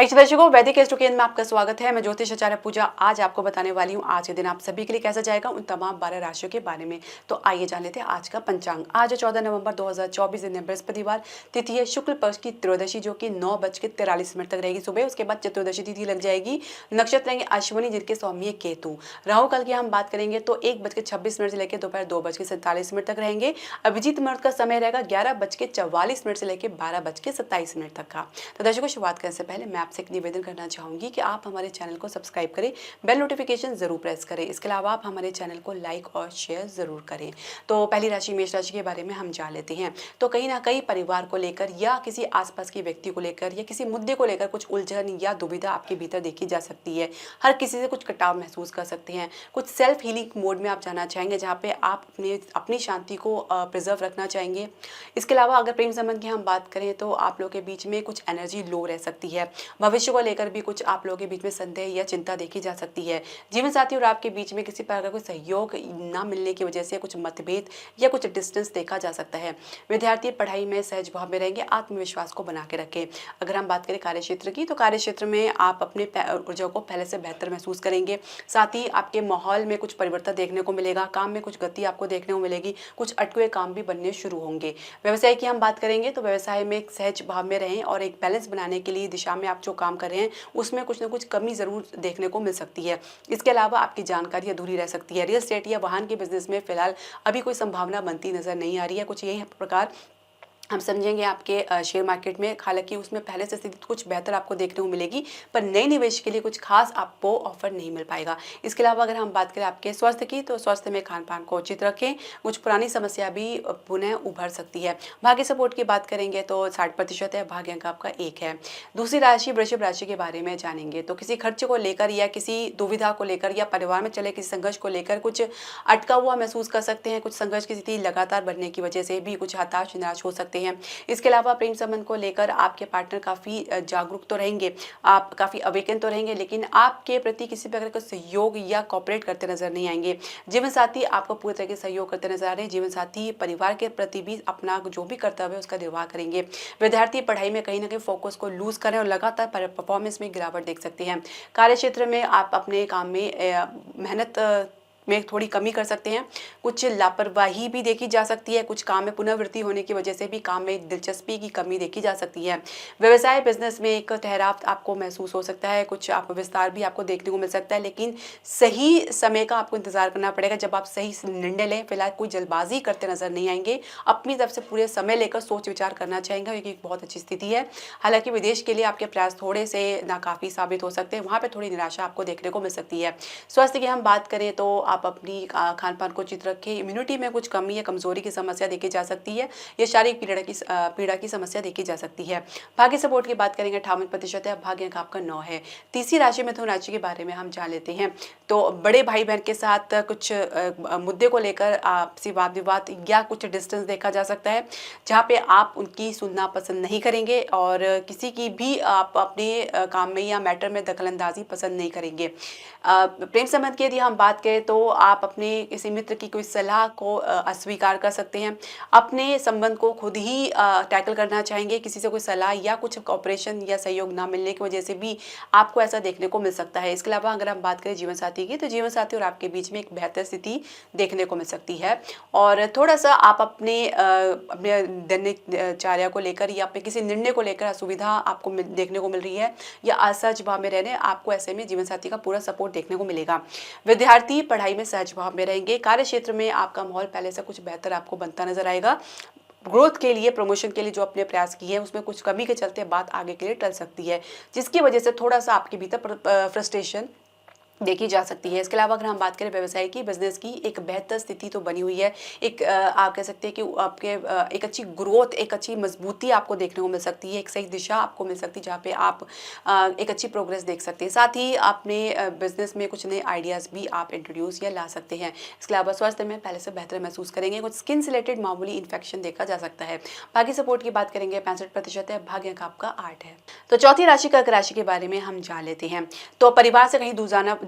दर्शकों, वैदिक एस्ट्रोकेन में आपका स्वागत है। मैं ज्योतिष आचार्य पूजा आज आपको बताने वाली हूँ आज के दिन आप सभी के लिए कैसा जाएगा उन तमाम 12 राशियों के बारे में। तो आइए जान लेते हैं आज का पंचांग। आज 14 नवंबर 2024 दिन है, बृहस्पतिवार। तिथि है शुक्ल पक्ष की त्रयोदशी, जो कि 9:43 तक रहेगी सुबह। उसके बाद चतुर्दशी तिथि लग जाएगी। नक्षत्र रहेंगे अश्विनी, जिनके स्वामी है केतु। राहु काल की हम बात करेंगे तो 1:26 से लेकर दोपहर 2:47 तक रहेंगे। अभिजीत मुहूर्त का समय रहेगा 11:44 से लेकर 12:27 तक का। तो दर्शकों, शुरुआत करने से पहले मैं आपसे एक निवेदन करना चाहूंगी कि आप हमारे चैनल को सब्सक्राइब करें, बेल नोटिफिकेशन जरूर प्रेस करें। इसके अलावा आप हमारे चैनल को लाइक और शेयर जरूर करें। तो पहली राशि मेष राशि के बारे में हम जान लेते हैं। तो कहीं ना कहीं परिवार को लेकर या किसी आसपास के व्यक्ति को लेकर या किसी मुद्दे को लेकर कुछ उलझन या दुविधा आपके भीतर देखी जा सकती है। हर किसी से कुछ कटाव महसूस कर सकते हैं। कुछ सेल्फ हीलिंग मोड में आप जाना चाहेंगे, जहाँ पे आप अपनी शांति को प्रिजर्व रखना चाहेंगे। इसके अलावा अगर प्रेम संबंध की हम बात करें तो आप लोगों के बीच में कुछ एनर्जी लो रह सकती है। भविष्य को लेकर भी कुछ आप लोगों के बीच में संदेह या चिंता देखी जा सकती है। जीवन साथी और आपके बीच में किसी प्रकार का कोई सहयोग ना मिलने की वजह से कुछ मतभेद या कुछ डिस्टेंस देखा जा सकता है। विद्यार्थी पढ़ाई में सहज भाव में रहेंगे, आत्मविश्वास को बना के रखें। अगर हम बात करें कार्यक्षेत्र की, तो कार्यक्षेत्र में आप अपने ऊर्जा को पहले से बेहतर महसूस करेंगे। साथ ही आपके माहौल में कुछ परिवर्तन देखने को मिलेगा। काम में कुछ गति आपको देखने को मिलेगी। कुछ अटके हुए काम भी बनने शुरू होंगे। व्यवसाय की हम बात करेंगे तो व्यवसाय में एक सहज भाव में रहें और एक बैलेंस बनाने के लिए दिशा में आप जो काम कर रहे हैं उसमें कुछ ना कुछ कमी जरूर देखने को मिल सकती है। इसके अलावा आपकी जानकारी अधूरी रह सकती है। रियल एस्टेट या वाहन के बिजनेस में फिलहाल अभी कोई संभावना बनती नजर नहीं आ रही है। कुछ यही प्रकार हम समझेंगे आपके शेयर मार्केट में। हालांकि उसमें पहले से स्थिति कुछ बेहतर आपको देखने को मिलेगी, पर नए निवेश के लिए कुछ खास आपको ऑफर नहीं मिल पाएगा। इसके अलावा अगर हम बात करें आपके स्वास्थ्य की, तो स्वास्थ्य में खान पान को उचित रखें। कुछ पुरानी समस्या भी पुनः उभर सकती है। भाग्य सपोर्ट की बात करेंगे तो 60% है। भाग्य अंक आपका 1 है। दूसरी राशि वृषभ राशि के बारे में जानेंगे तो किसी खर्च को लेकर या किसी दुविधा को लेकर या परिवार में चले किसी संघर्ष को लेकर कुछ अटका हुआ महसूस कर सकते हैं। कुछ संघर्ष की स्थिति लगातार बढ़ने की वजह से भी कुछ हताश निराश हो सकते हैं। इसके अलावा प्रेम संबंध को लेकर आपके पार्टनर काफी जागरूक तो रहेंगे, आप काफी अवेकन तो रहेंगे, लेकिन आपके प्रति किसी प्रकार का सहयोग या कॉपरेट करते नजर नहीं आएंगे। जीवन साथी आपको पूरी तरह से सहयोग करते नजर आ रहे हैं। जीवन साथी परिवार के प्रति भी अपना जो भी कर्तव्य है उसका निर्वाह करेंगे। विद्यार्थी पढ़ाई में कहीं ना कहीं फोकस को लूज करें और लगातार परफॉर्मेंस में गिरावट देख सकते हैं। कार्य क्षेत्र में आप अपने काम में मेहनत में थोड़ी कमी कर सकते हैं। कुछ लापरवाही भी देखी जा सकती है। कुछ काम में पुनरावृत्ति होने की वजह से भी काम में दिलचस्पी की कमी देखी जा सकती है। व्यवसाय बिजनेस में एक ठहराव आपको महसूस हो सकता है। कुछ आप विस्तार भी आपको देखने को मिल सकता है, लेकिन सही समय का आपको इंतजार करना पड़ेगा जब आप सही निर्णय लें। फिलहाल कोई जल्दबाजी करते नजर नहीं आएंगे। अपनी तरफ से पूरे समय लेकर सोच विचार करना चाहेंगे, ये एक बहुत अच्छी स्थिति है। हालांकि विदेश के लिए आपके प्रयास थोड़े से नाकाफी साबित हो सकते हैं। वहां पर थोड़ी निराशा आपको देखने को मिल सकती है। स्वास्थ्य की हम बात करें तो आप अपनी खान पान को उचित रखें। इम्यूनिटी में कुछ कमी या कमजोरी की समस्या देखी जा सकती है। या शारीरिक पीड़ा की समस्या देखी जा सकती है। भाग्य सपोर्ट की बात करेंगे 58% है। भाग्य अंक आपका 9 है। तीसरी राशि मिथुन राशि के बारे में हम जान लेते हैं। तो बड़े भाई बहन के साथ कुछ मुद्दे को लेकर आपसी वाद विवाद या कुछ डिस्टेंस देखा जा सकता है, जहाँ पे आप उनकी सुनना पसंद नहीं करेंगे और किसी की भी आप अपने काम में या मैटर में दखलंदाजी पसंद नहीं करेंगे। प्रेम संबंध की यदि हम बात करें तो आप अपने किसी मित्र की कोई सलाह को अस्वीकार कर सकते हैं। अपने संबंध को खुद ही टैकल करना चाहेंगे। किसी से कोई सलाह या कुछ कॉपरेशन या सहयोग ना मिलने की वजह से भी आपको ऐसा देखने को मिल सकता है। इसके अलावा अगर हम बात करें जीवन साथी की, तो जीवन साथी और आपके बीच में एक बेहतर स्थिति देखने को मिल सकती है। और थोड़ा सा आप अपने दिनचर्या को लेकर या अपने किसी निर्णय को लेकर असुविधा आपको देखने को मिल रही है या असहज भाव में रहने, आपको ऐसे में जीवन साथी का पूरा सपोर्ट देखने को मिलेगा। विद्यार्थी पढ़ाई में सहज भाव में रहेंगे। कार्य क्षेत्र में आपका माहौल पहले से कुछ बेहतर आपको बनता नजर आएगा। ग्रोथ के लिए, प्रमोशन के लिए जो अपने प्रयास किए हैं उसमें कुछ कमी के चलते बात आगे के लिए टल सकती है, जिसकी वजह से थोड़ा सा आपके भीतर फ्रस्ट्रेशन देखी जा सकती है। इसके अलावा अगर हम बात करें व्यवसाय की, बिजनेस की, एक बेहतर स्थिति तो बनी हुई है। एक आप कह सकते हैं कि आपके एक अच्छी ग्रोथ, एक अच्छी मजबूती आपको देखने को मिल सकती है। एक सही दिशा आपको मिल सकती है जहाँ पे आप एक अच्छी प्रोग्रेस देख सकते हैं। साथ ही अपने बिजनेस में कुछ नए आइडियाज़ भी आप इंट्रोड्यूस या ला सकते हैं। इसके अलावा स्वास्थ्य में पहले से बेहतर महसूस करेंगे। कुछ स्किन से रिलेटेड मामूली इन्फेक्शन देखा जा सकता है। भाग्य सपोर्ट की बात करेंगे 65% है। भाग्य अंक आपका 8 है। तो चौथी राशि कर्क राशि के बारे में हम जान लेते हैं। तो परिवार से कहीं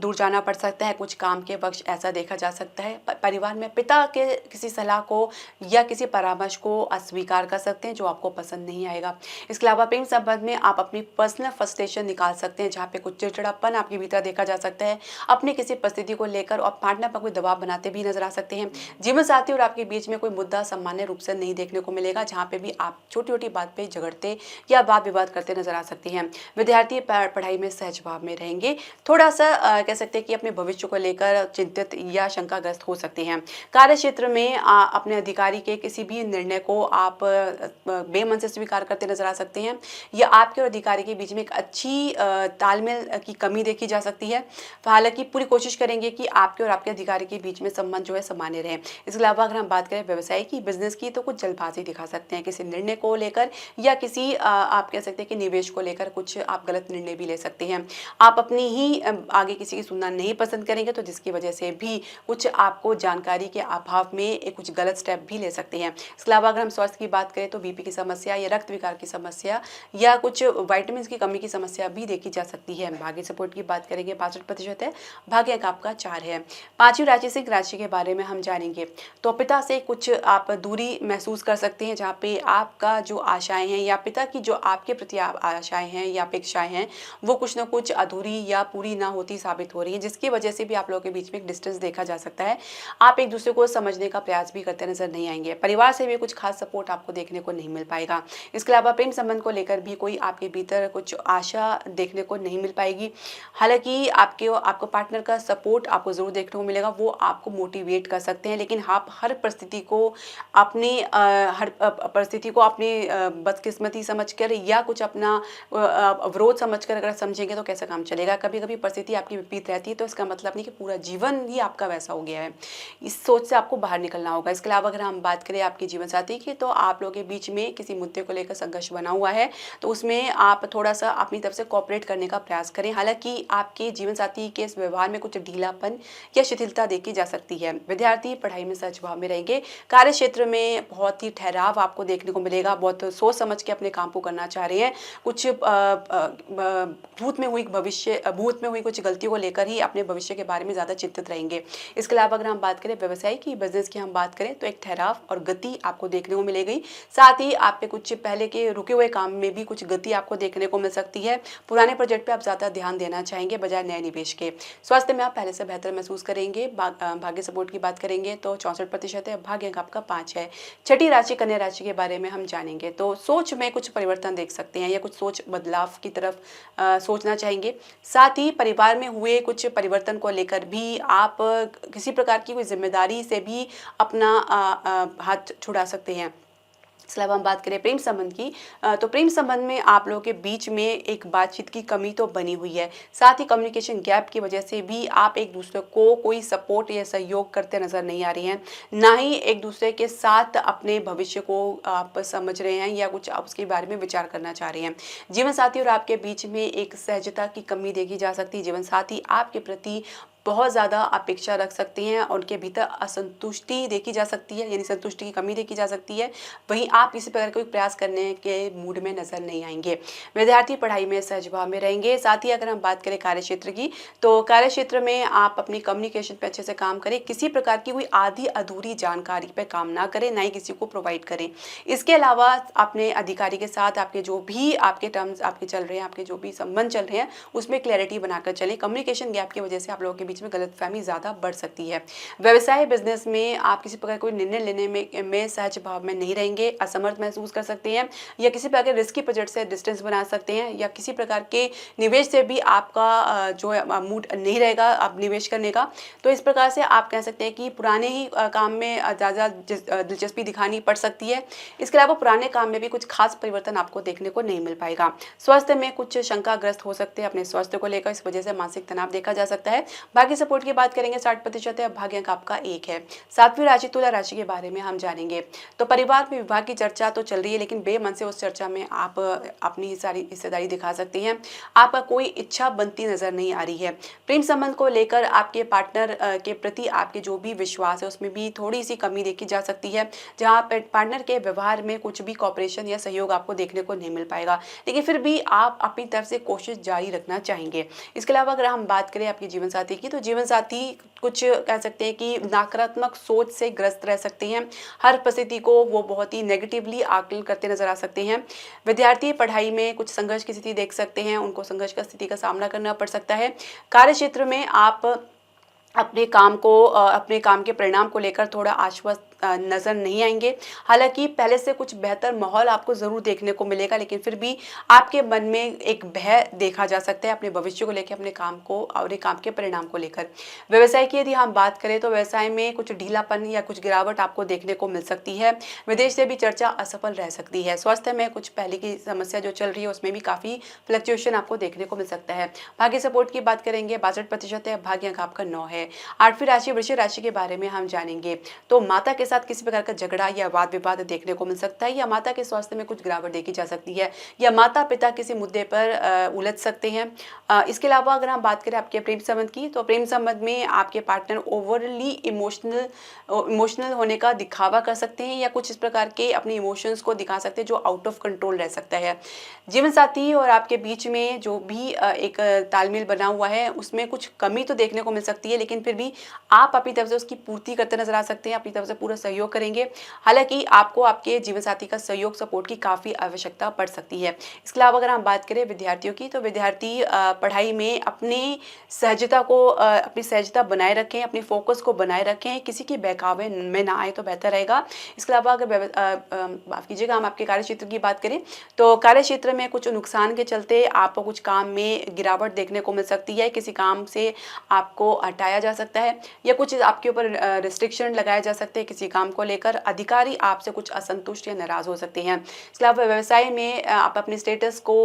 दूर जाना पड़ सकता है, कुछ काम के पक्ष ऐसा देखा जा सकता है। परिवार में पिता के किसी सलाह को या किसी परामर्श को अस्वीकार कर सकते हैं जो आपको पसंद नहीं आएगा। इसके अलावा प्रेम संबंध में आप अपनी पर्सनल फ्रस्ट्रेशन निकाल सकते हैं, जहाँ पे कुछ चिड़चिड़ापन आपके भीतर देखा जा सकता है अपनी किसी परिस्थिति को लेकर, और पार्टनर पर कोई दबाव बनाते भी नजर आ सकते हैं। जीवन साथी और आपके बीच में कोई मुद्दा सामान्य रूप से नहीं देखने को मिलेगा, जहाँ पे भी आप छोटी छोटी बात पे झगड़ते या वाद विवाद करते नजर आ सकते हैं। विद्यार्थी पढ़ाई में सहज भाव में रहेंगे, थोड़ा सा कह सकते हैं कि अपने भविष्य को लेकर चिंतित या शंकाग्रस्त हो सकते हैं। कार्य क्षेत्र में अपने अधिकारी के किसी भी निर्णय को आप बेमन से स्वीकार करते नजर आ सकते हैं, या आपके और अधिकारी के बीच में एक अच्छी तालमेल की कमी देखी जा सकती है। हालांकि पूरी कोशिश करेंगे कि आपके और आपके अधिकारी के बीच में संबंध जो है सामान्य रहे। इसके अलावा अगर हम बात करें व्यवसाय की, बिजनेस की, तो कुछ जल्दबाजी दिखा सकते हैं किसी निर्णय को लेकर, या किसी आप कह सकते हैं कि निवेश को लेकर कुछ आप गलत निर्णय भी ले सकते हैं। आप अपनी ही आगे किसी की सुनना नहीं पसंद करेंगे, तो जिसकी वजह से भी कुछ आपको जानकारी के अभाव में कुछ गलत स्टेप भी ले सकते हैं। इसके अलावा अगर हम स्वास्थ्य की बात करें तो बीपी की समस्या या रक्त विकार की समस्या या कुछ विटामिन की कमी की समस्या भी देखी जा सकती है। भाग्य सपोर्ट की बात करेंगे 65% है, भाग्य अंक आपका 4 है। पांचवी राशि सिंह राशि के बारे में हम जानेंगे। तो पिता से कुछ आप दूरी महसूस कर सकते हैं, जहाँ पे आपका जो आशाएं हैं या पिता की जो आपके प्रति आशाएं हैं या अपेक्षाएं हैं वो कुछ ना कुछ अधूरी या पूरी ना होती साबित हो रही है, जिसकी वजह से भी आप लोगों के बीच में एक डिस्टेंस देखा जा सकता है। आप एक दूसरे को समझने का प्रयास भी करते नजर नहीं आएंगे। परिवार से भी कुछ खास सपोर्ट आपको देखने को नहीं मिल पाएगा। इसके अलावा प्रेम संबंध को लेकर भी कोई आपके भीतर कुछ आशा देखने को नहीं मिल पाएगी। हालांकि आपको पार्टनर का सपोर्ट आपको जरूर देखने को मिलेगा, वो आपको मोटिवेट कर सकते हैं, लेकिन आप हर परिस्थिति को अपनी बदकिस्मती समझकर या कुछ अपना अवरोध समझकर अगर समझेंगे तो कैसा काम चलेगा। कभी कभी परिस्थिति आपकी विपरीत रहती है, तो इसका मतलब नहीं कि पूरा जीवन ही आपका वैसा हो गया है। इस सोच से आपको बाहर निकलना होगा। इसके अलावा अगर हम बात करें आपके जीवन साथी की, तो आप लोगों के बीच में किसी मुद्दे को लेकर संघर्ष बना हुआ है, तो उसमें आप थोड़ा सा अपनी तरफ से कोऑपरेट करने का प्रयास करें। हालांकि आपके जीवन साथी के इस व्यवहार में कुछ ढीलापन या शिथिलता देखी जा सकती है। विद्यार्थी पढ़ाई में सहज भाव में रहेंगे। कार्य क्षेत्र में बहुत ही ठहराव आपको देखने को मिलेगा, बहुत सोच समझ के अपने काम को करना चाह रहे हैं। कुछ भूत में हुई कुछ गलतियों को लेकर ही अपने भविष्य के बारे में ज़्यादा चिंतित रहेंगे। इसके अलावा अगर हम बात करें व्यवसाय की, बिजनेस की हम बात करें, तो एक ठहराव और गति आपको देखने को मिलेगी। साथ ही आप पे कुछ पहले के रुके हुए काम में भी कुछ गति आपको देखने को मिल सकती है। पुराने प्रोजेक्ट पे आप ज़्यादा ध्यान देना चाहेंगे बजाय नए निवेश के। स्वास्थ्य में आप पहले से बेहतर महसूस करेंगे। भाग्य सपोर्ट की बात करेंगे तो 64% है, भाग्य अंक आपका 5 है। छठी राशि कन्या राशि के बारे में हम जानेंगे। तो सोच में कुछ परिवर्तन देख सकते हैं या कुछ सोच बदलाव की तरफ सोचना चाहेंगे। साथ ही परिवार में हुए कुछ परिवर्तन को लेकर भी आप किसी प्रकार की कोई जिम्मेदारी से भी अपना हाथ छुड़ा सकते हैं। इसके अलावा हम बात करें प्रेम संबंध की, तो प्रेम संबंध में आप लोगों के बीच में एक बातचीत की कमी तो बनी हुई है। साथ ही कम्युनिकेशन गैप की वजह से भी आप एक दूसरे को कोई सपोर्ट या सहयोग करते नजर नहीं आ रही हैं, ना ही एक दूसरे के साथ अपने भविष्य को आप समझ रहे हैं या कुछ आप उसके बारे में विचार करना चाह रहे हैं। जीवन साथी और आपके बीच में एक सहजता की कमी देखी जा सकती है। जीवन साथी आपके प्रति बहुत ज़्यादा अपेक्षा रख सकती हैं और उनके भीतर असंतुष्टि देखी जा सकती है, यानी संतुष्टि की कमी देखी जा सकती है। वहीं आप किसी प्रकार कोई प्रयास करने के मूड में नजर नहीं आएंगे। विद्यार्थी पढ़ाई में सहज भाव में रहेंगे। साथ ही अगर हम बात करें कार्यक्षेत्र की, तो कार्यक्षेत्र में आप अपनी कम्युनिकेशन पे अच्छे से काम करें। किसी प्रकार की कोई आधी अधूरी जानकारी पे काम ना करें, ना ही किसी को प्रोवाइड करें। इसके अलावा अपने अधिकारी के साथ आपके जो भी आपके टर्म्स आपके चल रहे हैं, आपके जो भी संबंध चल रहे हैं, उसमें क्लैरिटी बनाकर चलें। कम्युनिकेशन गैप की वजह से आप लोगों के बीच में गलतफहमी ज़्यादा बढ़ सकती है। व्यवसाय बिजनेस में आप किसी प्रकार कोई निर्णय लेने में सहज भाव में नहीं रहेंगे, असमर्थ महसूस कर सकते हैं, या किसी प्रकार के रिस्की प्रोजेक्ट से डिस्टेंस बना सकते हैं, या किसी प्रकार के निवेश से भी आपका जो है मूड नहीं रहेगा आप निवेश करने का। तो इस प्रकार से आप कह सकते हैं कि पुराने ही काम में ज़्यादा दिलचस्पी दिखानी पड़ सकती है। इसके अलावा पुराने काम में भी कुछ खास परिवर्तन आपको देखने को नहीं मिल पाएगा। स्वास्थ्य में कुछ शंकाग्रस्त हो सकते हैं अपने स्वास्थ्य को लेकर, इस वजह से मानसिक तनाव देखा जा सकता है। भाग्य सपोर्ट की बात करेंगे 60% है, भाग्य अंक आपका 1 है। 7वीं राशि तुला राशि के बारे में हम जानेंगे। तो परिवार में विवाह की चर्चा तो चल रही है, लेकिन बेमन से उस चर्चा में आप अपनी सारी हिस्सेदारी दिखा सकती हैं। आपका कोई इच्छा बनती नजर नहीं आ रही है। प्रेम संबंध को लेकर आपके पार्टनर के प्रति आपके जो भी विश्वास है उसमें भी थोड़ी सी कमी देखी जा सकती है, जहां पार्टनर के व्यवहार में कुछ भी कॉपरेशन या सहयोग आपको देखने को नहीं मिल पाएगा, लेकिन फिर भी आप अपनी तरफ से कोशिश जारी रखना चाहेंगे। इसके अलावा अगर हम बात करें आपके जीवन साथी की, तो जीवन साथी कुछ कह सकते हैं कि नकारात्मक सोच से ग्रस्त रह सकते हैं। हर परिस्थिति को वो बहुत ही नेगेटिवली आकलन करते नजर आ सकते हैं। विद्यार्थी पढ़ाई में कुछ संघर्ष की स्थिति देख सकते हैं, उनको संघर्ष का स्थिति का सामना करना पड़ सकता है। कार्य क्षेत्र में आप अपने काम के परिणाम को लेकर थोड़ा आश्वस्त नजर नहीं आएंगे। हालांकि पहले से कुछ बेहतर माहौल आपको जरूर देखने को मिलेगा, लेकिन फिर भी आपके मन में एक भय देखा जा सकता है अपने भविष्य को लेकर, अपने काम को और अपने काम के परिणाम को लेकर। व्यवसाय की यदि हम बात करें तो व्यवसाय में कुछ ढीलापन या कुछ गिरावट आपको देखने को मिल सकती है। विदेश से भी चर्चा असफल रह सकती है। स्वास्थ्य में कुछ पहले की समस्या जो चल रही है उसमें भी काफी फ्लक्चुएशन आपको देखने को मिल सकता है। भाग्य सपोर्ट की बात करेंगे 62% है, भाग्य अंक आपका 9 है। 8वीं राशि वृश्चिक राशि के बारे में हम जानेंगे। तो माता के साथ किसी प्रकार का झगड़ा या वाद विवाद देखने को मिल सकता है, या माता के स्वास्थ्य में कुछ गिरावट देखी जा सकती है, या माता पिता किसी मुद्दे पर उलझ सकते हैं। इसके अलावा अगर हम बात करें आपके प्रेम संबंध की, तो प्रेम संबंध में आपके पार्टनर ओवरली इमोशनल होने का दिखावा कर सकते हैं, या कुछ इस प्रकार के अपने इमोशंस को दिखा सकते हैं जो आउट ऑफ कंट्रोल रह सकता है। जीवन साथी और आपके बीच में जो भी एक तालमेल बना हुआ है उसमें कुछ कमी तो देखने को मिल सकती है, लेकिन फिर भी आप अपनी तरफ से उसकी पूर्ति करते नजर आ सकते हैं, अपनी तरफ से पूरा सहयोग करेंगे। हालांकि आपको आपके जीवन साथी का सहयोग सपोर्ट की काफी आवश्यकता पड़ सकती है। इसके अलावा अगर हम बात करें विद्यार्थियों की, तो विद्यार्थी पढ़ाई में अपनी सहजता बनाए रखें, अपने फोकस को बनाए रखें, किसी के बहकावे में ना आए तो बेहतर रहेगा। इसके अलावा अगर माफ कीजिएगा हम आपके कार्य क्षेत्र की बात करें, तो कार्य क्षेत्र में कुछ नुकसान के चलते आपको कुछ काम में गिरावट देखने को मिल सकती है। किसी काम से आपको हटाया जा सकता है, या कुछ आपके ऊपर रिस्ट्रिक्शन लगाए जा सकते हैं किसी काम को लेकर। अधिकारी आपसे कुछ असंतुष्ट या नाराज हो सकते हैं। इसके अलावा व्यवसाय में आप अपने स्टेटस को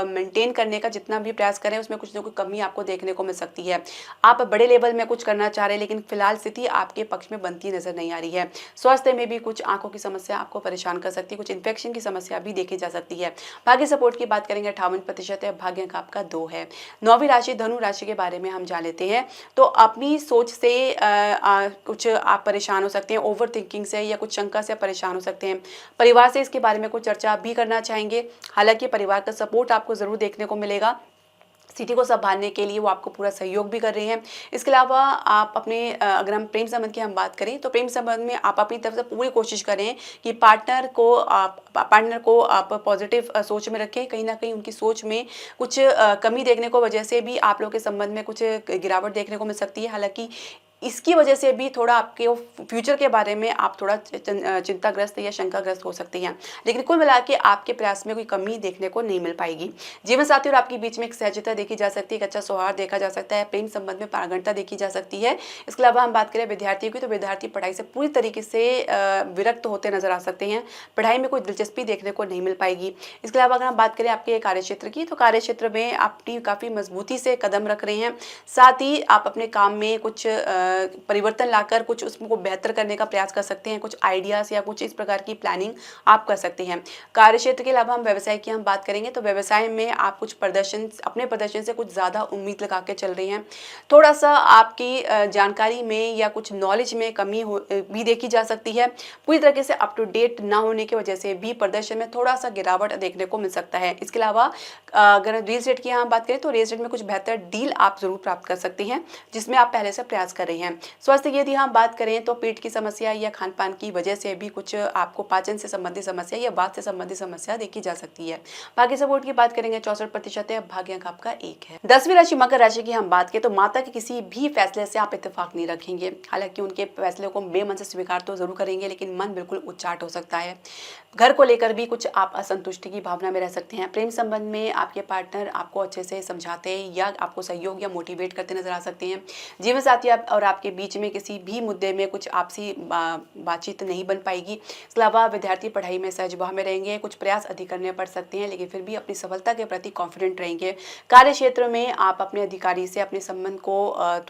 मेंटेन करने का जितना भी प्रयास करें उसमें कुछ ना कुछ कमी आपको देखने को मिल सकती है। आप बड़े लेवल में कुछ करना चाह रहे हैं, लेकिन फिलहाल स्थिति आपके पक्ष में बनती नजर नहीं आ रही है। स्वास्थ्य में भी कुछ आंखों की समस्या आपको परेशान कर सकती है, कुछ इन्फेक्शन की समस्या भी देखी जा सकती है। भाग्य सपोर्ट की बात करेंगे 58% है, भाग्य अंक आपका 2 है। 9वीं राशि धनु राशि के बारे में हम जान लेते हैं। तो अपनी सोच से कुछ आप परेशान हो सकते हैं, ओवर थिंकिंग से या कुछ शंका से परेशान हो सकते हैं। परिवार से इसके बारे में कुछ चर्चा भी करना चाहेंगे। हालांकि परिवार का सपोर्ट आपको जरूर देखने को मिलेगा। सिटी को संभालने के लिए वो आपको पूरा सहयोग भी कर रहे हैं। इसके अलावा आप अपने अगर हम प्रेम संबंध की हम बात करें, तो प्रेम संबंध में आप अपनी तरफ से पूरी कोशिश करें कि पार्टनर को आप पॉजिटिव सोच में रखें। कहीं ना कहीं उनकी सोच में कुछ कमी देखने को वजह से भी आप लोगों के संबंध में कुछ गिरावट देखने को मिल सकती है। हालांकि इसकी वजह से भी थोड़ा आपके फ्यूचर के बारे में आप थोड़ा चिंताग्रस्त या शंकाग्रस्त हो सकते हैं, लेकिन कुल मिला के आपके प्रयास में कोई कमी देखने को नहीं मिल पाएगी। जीवन साथी और आपके बीच में एक सहजता देखी जा सकती है, एक अच्छा सौहार्द देखा जा सकता है, प्रेम संबंध में पारंगतता देखी जा सकती है। इसके अलावा हम बात करें विद्यार्थियों की, तो विद्यार्थी पढ़ाई से पूरी तरीके से विरक्त होते नजर आ सकते हैं। पढ़ाई में कोई दिलचस्पी देखने को नहीं मिल पाएगी। इसके अलावा अगर हम बात करें आपके कार्यक्षेत्र की, तो कार्यक्षेत्र में आप काफी मजबूती से कदम रख रहे हैं। साथ ही आप अपने काम में कुछ परिवर्तन लाकर कुछ उसको बेहतर करने का प्रयास कर सकते हैं। कुछ आइडियाज या कुछ इस प्रकार की प्लानिंग आप कर सकते हैं। कार्य क्षेत्र के अलावा हम व्यवसाय की हम बात करेंगे, तो व्यवसाय में आप कुछ अपने प्रदर्शन से कुछ ज़्यादा उम्मीद लगा के चल रहे हैं। थोड़ा सा आपकी जानकारी में या कुछ नॉलेज में कमी भी देखी जा सकती है। पूरी तरीके से अप टू डेट ना होने की वजह से भी प्रदर्शन में थोड़ा सा गिरावट देखने को मिल सकता है। इसके अलावा अगर रियल एस्टेट की हम बात करें, तो रियल एस्टेट में कुछ बेहतर डील आप जरूर प्राप्त कर सकते हैं, जिसमें आप पहले से प्रयास कर रहे हैं। स्वास्थ्य की यदि हम बात करें, तो पेट की समस्या या खान पान की वजह से भी कुछ आपको पाचन से संबंधित समस्या या वात से संबंधित समस्या देखी जा सकती है। भाग्य सपोर्ट की बात करेंगे 64% है, भाग्य अंक आपका 1 है। 10वीं राशि मकर राशि की हम बात करें, तो माता के किसी भी फैसले से आप इत्तेफाक नहीं रखेंगे। हालांकि उनके फैसले को बेमन से स्वीकार तो जरूर करेंगे, लेकिन मन बिल्कुल उच्चाट हो सकता है। घर को लेकर भी कुछ आप असंतुष्टि की भावना में रह सकते हैं। प्रेम संबंध में आपके पार्टनर आपको अच्छे से समझाते हैं या आपको सहयोग या मोटिवेट करते नजर आ सकते हैं। जीवन साथी और और आपके बीच में किसी भी मुद्दे में कुछ आपसी बातचीत नहीं बन पाएगी। इसके अलावा विद्यार्थी पढ़ाई में सहज भाव में रहेंगे, कुछ प्रयास अधिक करने पड़ सकते हैं लेकिन फिर भी अपनी सफलता के प्रति कॉन्फिडेंट रहेंगे। कार्य क्षेत्र में आप अपने अधिकारी से अपने संबंध को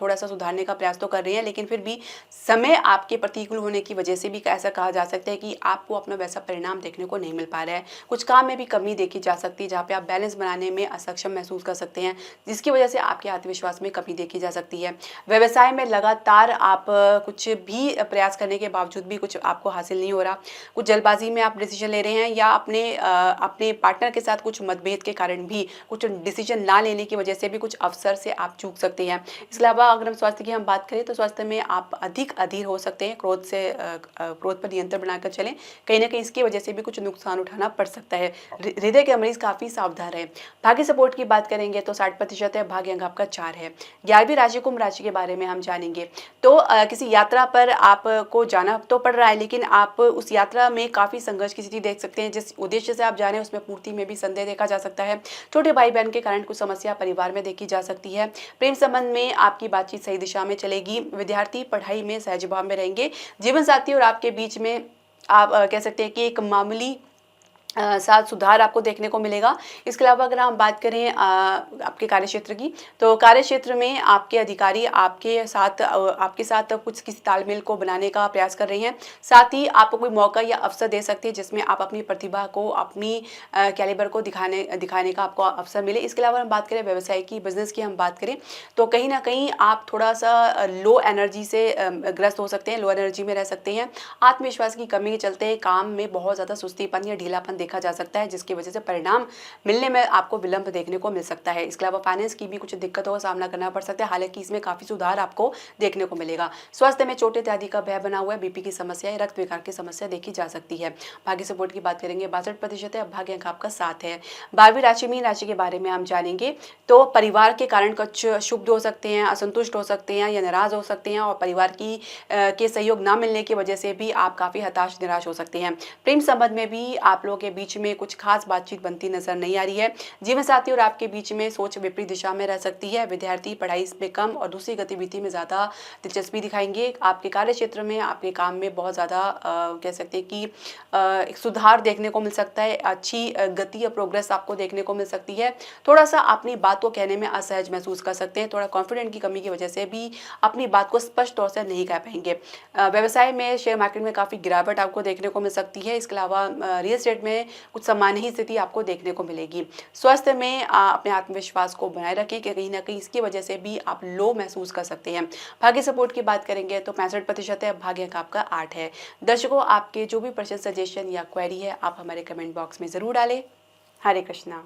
थोड़ा सा सुधारने का प्रयास तो कर रहे हैं, लेकिन फिर भी समय आपके प्रतिकूल होने की वजह से भी ऐसा कहा जा सकता है कि आपको अपना वैसा परिणाम देखने को नहीं मिल पा रहा है। कुछ काम में भी कमी देखी जा सकती है जहाँ पे आप बैलेंस बनाने में असक्षम महसूस कर सकते हैं, जिसकी वजह से आपके आत्मविश्वास में कमी देखी जा सकती है। व्यवसाय में लगातार आप कुछ भी प्रयास करने के बावजूद भी कुछ आपको हासिल नहीं हो रहा, कुछ जल्दबाजी में आप डिसीजन ले रहे हैं या अपने पार्टनर के साथ कुछ मतभेद के कारण भी कुछ डिसीजन ना लेने की वजह से भी कुछ अवसर से आप चूक सकते हैं। इसके अलावा अगर हम स्वास्थ्य की हम बात करें तो स्वास्थ्य में आप अधिक अधीर हो सकते हैं, क्रोध पर नियंत्रण बनाकर चलें, कहीं ना कहीं इसकी वजह से भी कुछ नुकसान उठाना पड़ सकता है। हृदय के मरीज काफ़ी सावधान रहें। भाग्य सपोर्ट की बात करेंगे तो 60% है, भाग्य अंक आपका 4 है। 11वीं राशि कुंभ राशि के बारे में हम जानेंगे तो किसी यात्रा पर आपको जाना तो पड़ रहा है, लेकिन आप उस यात्रा में काफ़ी संघर्ष की स्थिति देख सकते हैं। जिस उद्देश्य से आप जा रहे हैं उसमें पूर्ति में भी संदेह देखा जा सकता है। छोटे भाई बहन के कारण कुछ समस्या परिवार में देखी जा सकती है। प्रेम संबंध में आपकी बातचीत सही दिशा में चलेगी। विद्यार्थी पढ़ाई में सहज भाव में रहेंगे। जीवन साथी और आपके बीच में आप कह सकते हैं कि एक मामूली साथ सुधार आपको देखने को मिलेगा। इसके अलावा अगर हम बात करें आपके कार्यक्षेत्र की तो कार्यक्षेत्र में आपके अधिकारी आपके साथ कुछ किसी तालमेल को बनाने का प्रयास कर रहे हैं। साथ ही आपको कोई मौका या अवसर दे सकते हैं जिसमें आप अपनी प्रतिभा को, अपनी कैलिबर को दिखाने का आपको अवसर मिले। इसके अलावा हम बात करें व्यवसाय की, बिजनेस की हम बात करें तो कहीं ना कहीं आप थोड़ा सा लो एनर्जी से ग्रस्त हो सकते हैं, लो एनर्जी में रह सकते हैं। आत्मविश्वास की कमी के चलते काम में बहुत ज़्यादा सुस्तीपन या ढीलापन देखा जा सकता है, जिसकी वजह से परिणाम मिलने में आपको विलंब देखने को मिल सकता है। इसके अलावा फाइनेंस की भी कुछ दिक्कतों का सामना करना पड़ सकता है, हालांकि इसमें काफी सुधार आपको देखने को मिलेगा। स्वास्थ्य में चोट इत्यादि का भय बना हुआ है, बीपी की समस्या या रक्त विकार की समस्या देखी जा सकती है। भाग्य सपोर्ट की बात करेंगे 62% है, भाग्य अंक आपका 7 है। 12वीं राशि मीन राशि के बारे में हम जानेंगे तो परिवार के कारण कुछ शुभ हो सकते हैं, असंतुष्ट हो सकते हैं या नाराज हो सकते हैं और परिवार के सहयोग ना मिलने की वजह से भी आप काफी हताश निराश हो सकते हैं। प्रेम संबंध में भी आप लोगों के बीच में कुछ खास बातचीत बनती नजर नहीं आ रही है। जीवन साथी और आपके बीच में सोच विपरीत दिशा में रह सकती है। विद्यार्थी पढ़ाई में कम और दूसरी गतिविधि में ज्यादा दिलचस्पी दिखाएंगे। आपके कार्य क्षेत्र में, आपके काम में बहुत ज्यादा कह सकते हैं कि एक सुधार देखने को मिल सकता है, अच्छी गति या प्रोग्रेस आपको देखने को मिल सकती है। थोड़ा सा अपनी बात को कहने में असहज महसूस कर सकते हैं, थोड़ा कॉन्फिडेंट की कमी की वजह से भी अपनी बात को स्पष्ट तौर से नहीं कह पाएंगे। व्यवसाय में, शेयर मार्केट में काफी गिरावट आपको देखने को मिल सकती है। इसके अलावा रियल एस्टेट में कुछ सामान्य ही स्थिति आपको देखने को मिलेगी। स्वास्थ्य में अपने आत्मविश्वास को बनाए रखें कि कहीं ना कहीं इसकी वजह से भी आप लो महसूस कर सकते हैं। भाग्य सपोर्ट की बात करेंगे तो 65% है, भाग्य अंक आपका 8 है। दर्शकों, आपके जो भी प्रश्न, सजेशन या क्वेरी है आप हमारे कमेंट बॉक्स में जरूर डालें। हरे कृष्णा।